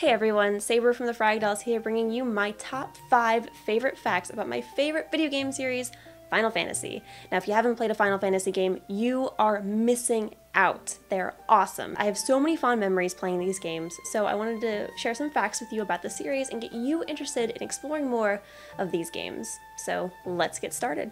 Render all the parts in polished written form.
Hey everyone, Sabre from the Frag Dolls here, bringing you my top 5 favorite facts about my favorite video game series, Final Fantasy. Now if you haven't played a Final Fantasy game, you are missing out. They're awesome. I have so many fond memories playing these games, so I wanted to share some facts with you about the series and get you interested in exploring more of these games. So let's get started.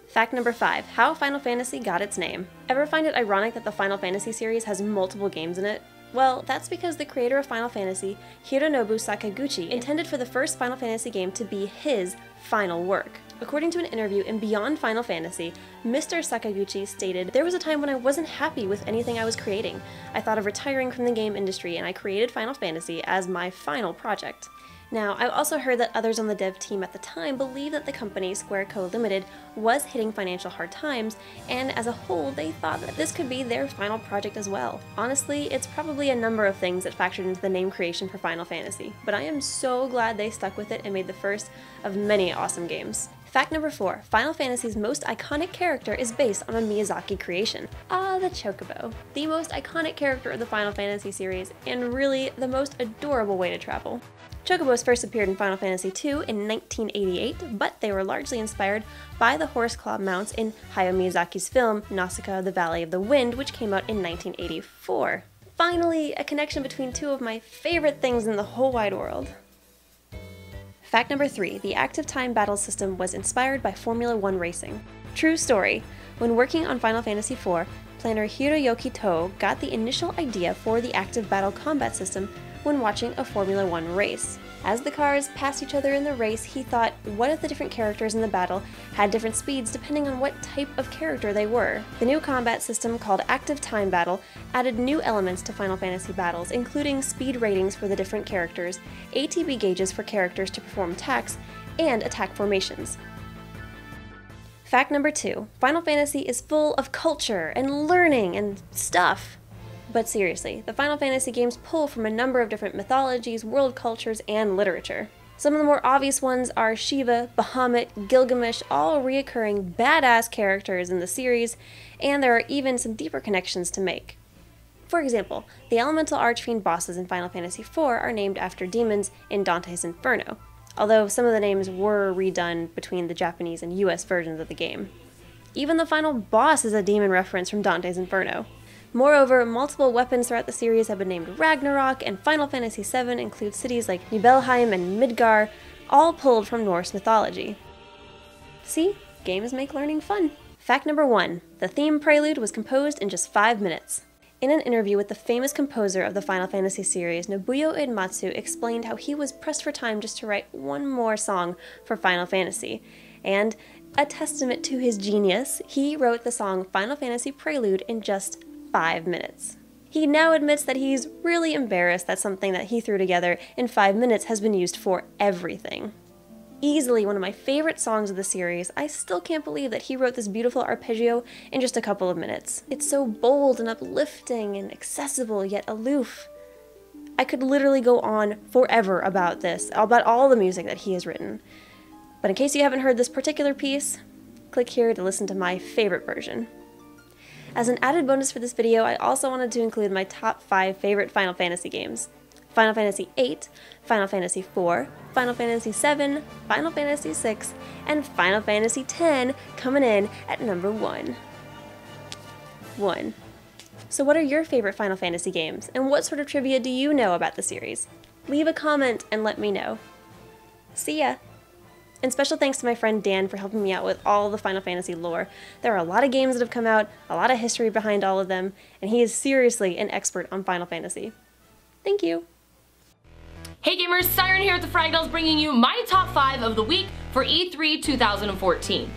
Fact number 5, how Final Fantasy got its name. Ever find it ironic that the Final Fantasy series has multiple games in it? Well, that's because the creator of Final Fantasy, Hironobu Sakaguchi, intended for the first Final Fantasy game to be his final work. According to an interview in Beyond Final Fantasy, Mr. Sakaguchi stated, "There was a time when I wasn't happy with anything I was creating. I thought of retiring from the game industry and I created Final Fantasy as my final project." Now, I've also heard that others on the dev team at the time believed that the company, Square Co. Limited, was hitting financial hard times, and as a whole, they thought that this could be their final project as well. Honestly, it's probably a number of things that factored into the name creation for Final Fantasy, but I am so glad they stuck with it and made the first of many awesome games. Fact number 4, Final Fantasy's most iconic character is based on a Miyazaki creation. The Chocobo. The most iconic character of the Final Fantasy series, and really the most adorable way to travel. Chocobos first appeared in Final Fantasy II in 1988, but they were largely inspired by the horse-claw mounts in Hayao Miyazaki's film Nausicaa: The Valley of the Wind, which came out in 1984. Finally, a connection between two of my favorite things in the whole wide world. Fact number 3, the active time battle system was inspired by Formula 1 racing. True story. When working on Final Fantasy IV, planner Hiroyuki To got the initial idea for the active battle combat system when watching a Formula 1 race. As the cars passed each other in the race, he thought, what if the different characters in the battle had different speeds depending on what type of character they were? The new combat system, called Active Time Battle, added new elements to Final Fantasy battles, including speed ratings for the different characters, ATB gauges for characters to perform attacks, and attack formations. Fact number 2, Final Fantasy is full of culture and learning and stuff. But seriously, the Final Fantasy games pull from a number of different mythologies, world cultures, and literature. Some of the more obvious ones are Shiva, Bahamut, Gilgamesh, all reoccurring badass characters in the series, and there are even some deeper connections to make. For example, the elemental archfiend bosses in Final Fantasy IV are named after demons in Dante's Inferno, although some of the names were redone between the Japanese and US versions of the game. Even the final boss is a demon reference from Dante's Inferno. Moreover, multiple weapons throughout the series have been named Ragnarok, and Final Fantasy VII includes cities like Nibelheim and Midgar, all pulled from Norse mythology. See? Games make learning fun. Fact number 1, the theme prelude was composed in just 5 minutes. In an interview with the famous composer of the Final Fantasy series, Nobuo Uematsu explained how he was pressed for time just to write one more song for Final Fantasy, and, a testament to his genius, he wrote the song Final Fantasy Prelude in just 5 minutes. He now admits that he's really embarrassed that something that he threw together in 5 minutes has been used for everything. Easily one of my favorite songs of the series, I still can't believe that he wrote this beautiful arpeggio in just a couple of minutes. It's so bold and uplifting and accessible yet aloof. I could literally go on forever about this, about all the music that he has written. But in case you haven't heard this particular piece, click here to listen to my favorite version. As an added bonus for this video, I also wanted to include my top 5 favorite Final Fantasy games. Final Fantasy VIII, Final Fantasy IV, Final Fantasy VII, Final Fantasy VI, and Final Fantasy X coming in at number 1. So what are your favorite Final Fantasy games, and what sort of trivia do you know about the series? Leave a comment and let me know. See ya! And special thanks to my friend Dan for helping me out with all the Final Fantasy lore. There are a lot of games that have come out, a lot of history behind all of them, and he is seriously an expert on Final Fantasy. Thank you! Hey gamers, Siren here at the Frag Dolls bringing you my top 5 of the week for E3 2014.